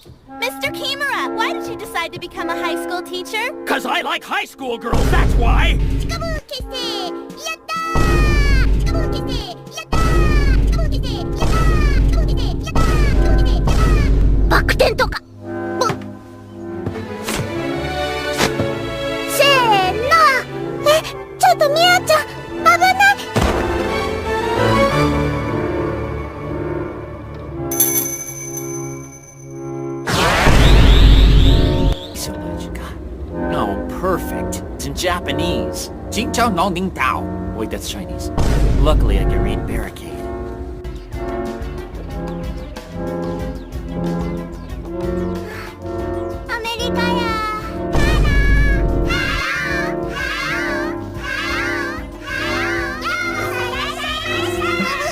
Mr. Kimura, why did you decide to become a high school teacher? 'Cause I like high school girls, that's why! チカブー決定やったーチカブー決定やったーチカブー決定やったーチカブー決定やったーチカブー決定やったーバク転とかボンせーのちょっとミアちゃん危ないNo, perfect. It's in Japanese. Jingchao Nong Ning Dao. Wait, that's Chinese. Luckily, I can read barricade.